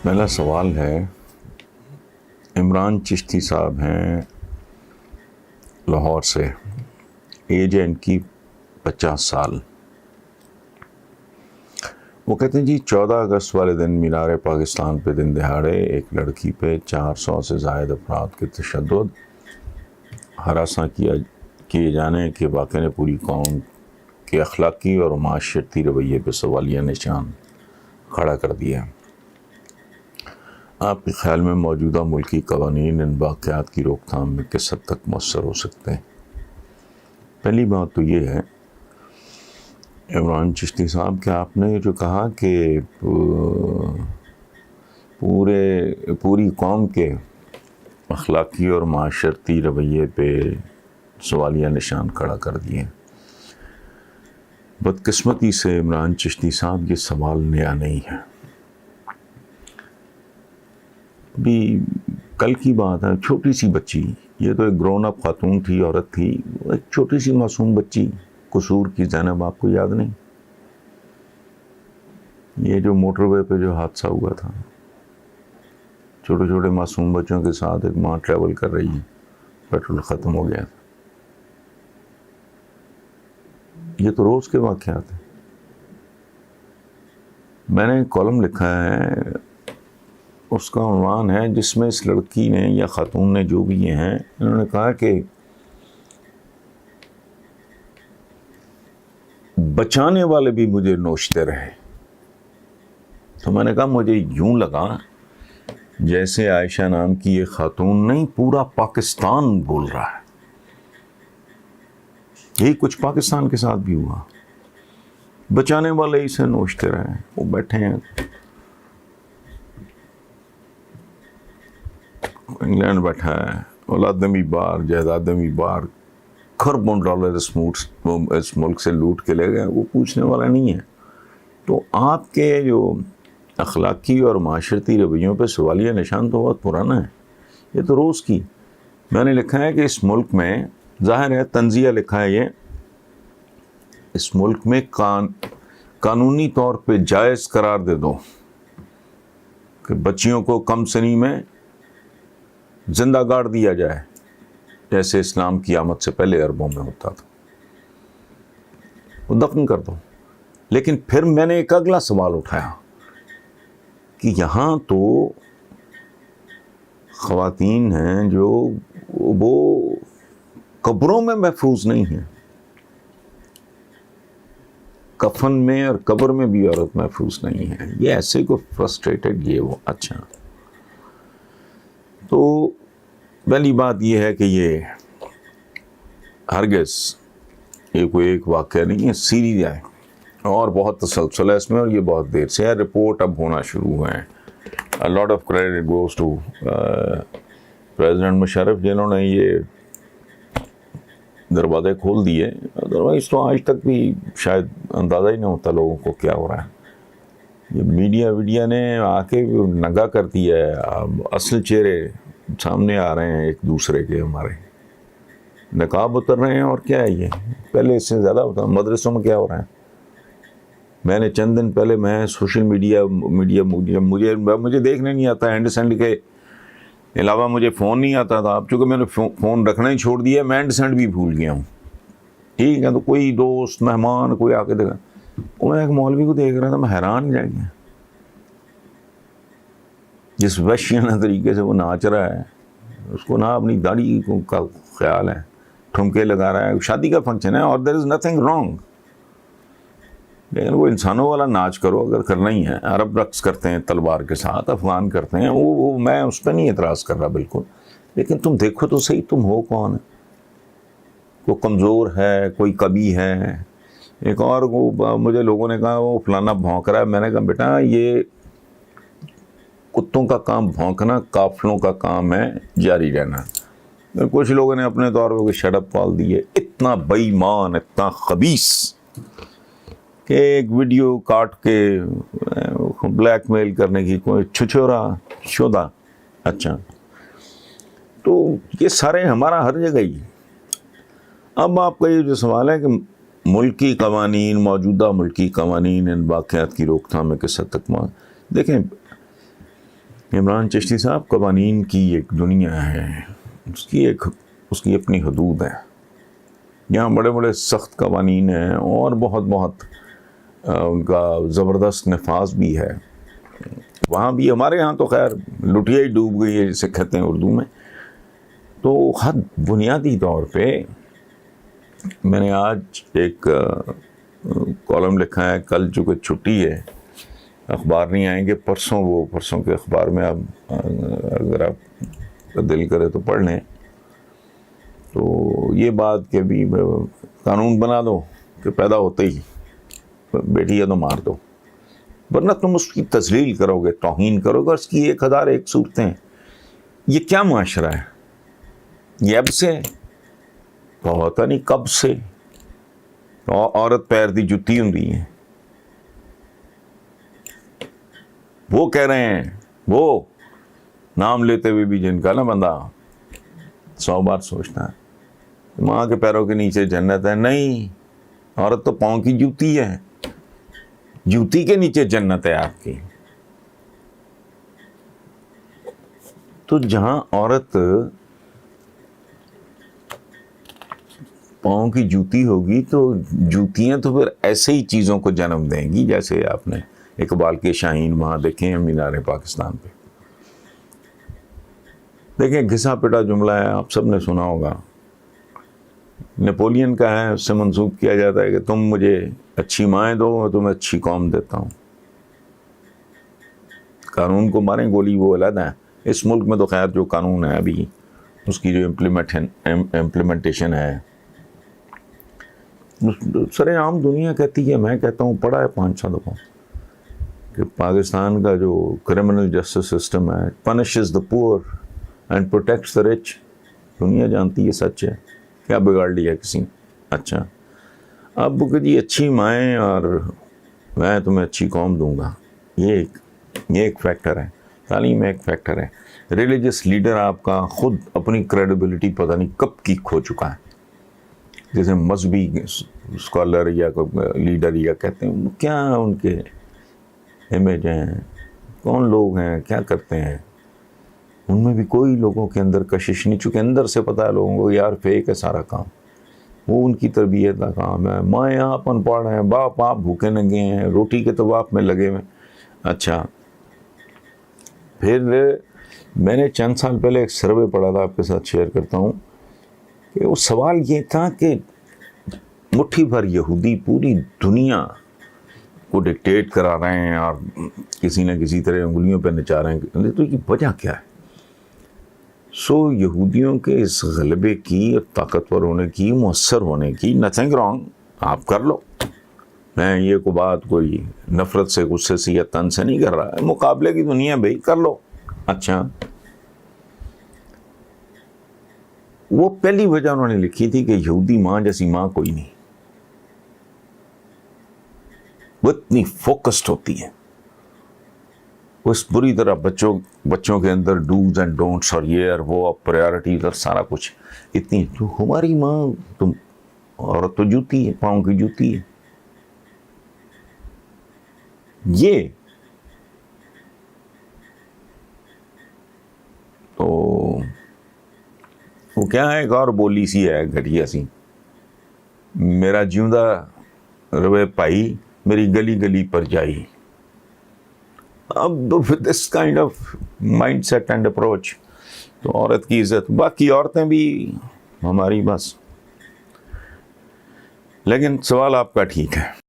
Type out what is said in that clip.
پہلا سوال ہے، عمران چشتی صاحب ہیں لاہور سے، ایج ہے ان کی 50 سال۔ وہ کہتے ہیں جی 14 اگست والے دن مینار پاکستان پہ دن دہاڑے ایک لڑکی پہ 400 سے زائد افراد کے تشدد ہراساں کیے جانے کے واقعے نے پوری قوم کے اخلاقی اور معاشرتی رویے پہ سوالیہ نشان کھڑا کر دیا۔ آپ کے خیال میں موجودہ ملکی قوانین ان واقعات کی روک تھام میں کس حد تک مؤثر ہو سکتے ہیں؟ پہلی بات تو یہ ہے عمران چشتی صاحب کہ آپ نے جو کہا کہ پوری قوم کے اخلاقی اور معاشرتی رویے پہ سوالیہ نشان کھڑا کر دیے۔ بدقسمتی سے عمران چشتی صاحب یہ سوال نیا نہیں ہے، بھی کل کی بات ہے، چھوٹی سی بچی، یہ تو ایک گرون اپ خاتون تھی، عورت تھی، ایک چھوٹی سی معصوم بچی قصور کی، زینب، آپ کو یاد نہیں؟ یہ جو موٹر وے پہ جو حادثہ ہوا تھا، چھوٹے چھوٹے معصوم بچوں کے ساتھ ایک ماں ٹریول کر رہی ہے، پیٹرول ختم ہو گیا تھا۔ یہ تو روز کے واقعات ہیں۔ میں نے کالم لکھا ہے، اس کا عنوان ہے جس میں اس لڑکی نے یا خاتون نے جو بھی یہ ہیں، انہوں نے کہا کہ بچانے والے بھی مجھے نوچتے رہے۔ تو میں نے کہا مجھے یوں لگا جیسے عائشہ نام کی یہ خاتون نہیں، پورا پاکستان بول رہا ہے۔ یہی کچھ پاکستان کے ساتھ بھی ہوا، بچانے والے اسے نوچتے رہے، وہ بیٹھے ہیں انگلینڈ بیٹھا ہے، اولادمی بار جائیدادمی بار، کھربوں ڈالر اس ملک سے لوٹ کے لے گئے، وہ پوچھنے والا نہیں ہے۔ تو آپ کے جو اخلاقی اور معاشرتی رویوں پہ سوالیہ نشان تو بہت پرانا ہے، یہ تو روز کی۔ میں نے لکھا ہے کہ اس ملک میں، ظاہر ہے تنزیہ لکھا ہے، یہ اس ملک میں قانونی طور پہ جائز قرار دے دو کہ بچیوں کو کم سنی میں زندہ گاڑ دیا جائے، جیسے اسلام کی آمد سے پہلے عربوں میں ہوتا تھا، وہ دفن کر دو۔ لیکن پھر میں نے ایک اگلا سوال اٹھایا کہ یہاں تو خواتین ہیں جو وہ قبروں میں محفوظ نہیں ہیں، کفن میں اور قبر میں بھی عورت محفوظ نہیں ہے، یہ ایسے کو فرسٹریٹڈ، یہ وہ۔ اچھا، تو پہلی بات یہ ہے کہ یہ ہرگز یہ کوئی ایک واقعہ نہیں ہے، سیریز ہے اور بہت تسلسل ہے اس میں، اور یہ بہت دیر سے ہے۔ رپورٹ اب ہونا شروع ہوئے ہیں۔ A lot of credit goes to president Musharraf, جنہوں نے یہ دروازے کھول دیے، ادروائز تو آج تک بھی شاید اندازہ ہی نہ ہوتا لوگوں کو کیا ہو رہا ہے۔ یہ میڈیا نے آ کے ننگا کر دیا ہے، اب اصل چہرے سامنے آ رہے ہیں ایک دوسرے کے، ہمارے نقاب اتر رہے ہیں۔ اور کیا ہے یہ، پہلے اس سے زیادہ ہوتا۔ مدرسوں میں کیا ہو رہا ہے، میں نے چند دن پہلے میں سوشل میڈیا مجھے دیکھنے نہیں آتا، ہینڈ سینڈ کے علاوہ مجھے فون نہیں آتا تھا، اب چونکہ میں نے فون رکھنا ہی چھوڑ دیا، میں ہینڈ سینڈ بھی بھول گیا ہوں، ٹھیک ہے۔ تو کوئی دوست مہمان کوئی آ کے دیکھا، میں ایک مولوی کو دیکھ رہا تھا، میں حیران ہی رہ گیا، جس وحشیانہ طریقے سے وہ ناچ رہا ہے، اس کو نہ اپنی داڑھی کا خیال ہے، ٹھمکے لگا رہا ہے، شادی کا فنکشن ہے اور there is nothing wrong، لیکن وہ انسانوں والا ناچ کرو اگر کرنا ہی ہے۔ عرب رقص کرتے ہیں تلوار کے ساتھ، افغان کرتے ہیں، وہ میں اس پہ نہیں اعتراض کر رہا بالکل، لیکن تم دیکھو تو صحیح تم ہو کون ہے، کوئی کمزور ہے، کوئی کبھی ہے۔ ایک اور مجھے لوگوں نے کہا وہ فلانا بھونک رہا ہے، میں نے کہا بیٹا یہ کتوں کا کام بھونکنا، قافلوں کا کام ہے جاری رہنا۔ کچھ لوگوں نے اپنے طور پہ شٹ اپ کال دیے، اتنا بے ایمان، اتنا خبیث کہ ایک ویڈیو کاٹ کے بلیک میل کرنے کی کوئی چھچورا شدہ۔ اچھا، تو یہ سارے ہمارا ہر جگہ ہی۔ اب آپ کا یہ جو سوال ہے کہ ملکی قوانین، موجودہ ملکی قوانین ان واقعات کی روک تھام میں کس حد تک دیکھیں، عمران چشتی صاحب، قوانین کی ایک دنیا ہے، اس کی اپنی حدود ہے. یہاں بڑے بڑے سخت قوانین ہیں اور بہت ان کا زبردست نفاذ بھی ہے. وہاں بھی ہمارے ہاں تو خیر لٹیا ہی ڈوب گئی ہے جسے کہتے ہیں اردو میں. تو حد بنیادی طور پہ میں نے آج ایک کالم لکھا ہے، کل چونکہ چھٹی ہے اخبار نہیں آئیں گے، پرسوں کے اخبار میں آپ اگر آپ کا دل کرے تو پڑھ لیں. تو یہ بات کہ بھی قانون بنا دو کہ پیدا ہوتے ہی بیٹی ہے تو مار دو، ورنہ تم اس کی تذلیل کرو گے، توہین کرو گے، اس کی 1001 صورتیں. یہ کیا معاشرہ ہے؟ یہ اب سے پتا نہیں کب سے عورت پیر دی جتی ہوں دی ہے. وہ کہہ رہے ہیں، وہ نام لیتے ہوئے بھی جن کا نا بندہ 100 بار سوچتا ہے ماں کے پیروں کے نیچے جنت ہے. نہیں، عورت تو پاؤں کی جوتی ہے، جوتی کے نیچے جنت ہے آپ کی. تو جہاں عورت پاؤں کی جوتی ہوگی تو جوتیاں تو پھر ایسے ہی چیزوں کو جنم دیں گی جیسے آپ نے اقبال کے شاہین وہاں دیکھیں ہیں مینار پاکستان پہ. دیکھیں گھسا پٹا جملہ ہے، آپ سب نے سنا ہوگا، نیپولین کا ہے، اس سے منسوب کیا جاتا ہے کہ تم مجھے اچھی مائیں دو میں تمہیں اچھی قوم دیتا ہوں. قانون کو ماریں گولی وہ علیحدہ ہے. اس ملک میں تو خیر جو قانون ہے ابھی اس کی جو امپلیمنٹیشن ہے سر عام دنیا کہتی ہے، میں کہتا ہوں پڑھا ہے 5-6 دفعہ کہ پاکستان کا جو کرمنل جسٹس سسٹم ہے پنشز دا poor and protects the rich. دنیا جانتی ہے، سچ ہے. کیا بگاڑ لیا کسی نے؟ اچھا اب کہ جی اچھی مائیں اور میں تمہیں اچھی قوم دوں گا، یہ ایک فیکٹر ہے. تعلیم ایک فیکٹر ہے. ریلیجس لیڈر آپ کا خود اپنی کریڈیبلٹی پتہ نہیں کب کی کھو چکا ہے. جیسے مذہبی اسکالر یا لیڈر یا کہتے ہیں کیا ان کے امیج ہیں، کون لوگ ہیں، کیا کرتے ہیں، ان میں بھی کوئی لوگوں کے اندر کشش نہیں. چونکہ اندر سے پتہ ہے لوگوں کو یار فیک ہے سارا کام، وہ ان کی تربیت کا کام ہے. مائیں آپ ان پڑھ ہیں، باپ آپ بھوکے ننگے ہیں، روٹی کے طواف میں لگے ہوئے. اچھا پھر میں نے چند سال پہلے ایک سروے پڑھا تھا، آپ کے ساتھ شیئر کرتا ہوں، کہ وہ سوال یہ تھا کہ مٹھی بھر یہودی پوری دنیا کو ڈکٹیٹ کرا رہے ہیں اور کسی نہ کسی طرح انگلیوں پہ نچا رہے ہیں، تو یہ وجہ کیا ہے؟ یہودیوں کے اس غلبے کی، طاقتور ہونے کی، مؤثر ہونے کی، نتھنگ رانگ، آپ کر لو. میں یہ کو بات کوئی نفرت سے، غصے سے یا تن سے نہیں کر رہا ہے، مقابلے کی دنیا بھائی، کر لو. اچھا وہ پہلی وجہ انہوں نے لکھی تھی کہ یہودی ماں جیسی ماں کوئی نہیں، وہ اتنی فوکسڈ ہوتی ہے، وہ اس بری طرح بچوں کے اندر ڈوز اینڈ ڈونٹس اور یہ اور وہ پرائیورٹیز اور سارا کچھ اتنی. تو ہماری ماں تم عورت تو جوتی ہے، پاؤں کی جوتی ہے. یہ تو وہ کیا ہے، ایک اور بولی سی ہے گھٹیا سی، میرا جیوندہ روے پائی میری گلی گلی پر جائی. اب this kind of mindset and approach تو عورت کی عزت، باقی عورتیں بھی ہماری بس. لیکن سوال آپ کا ٹھیک ہے.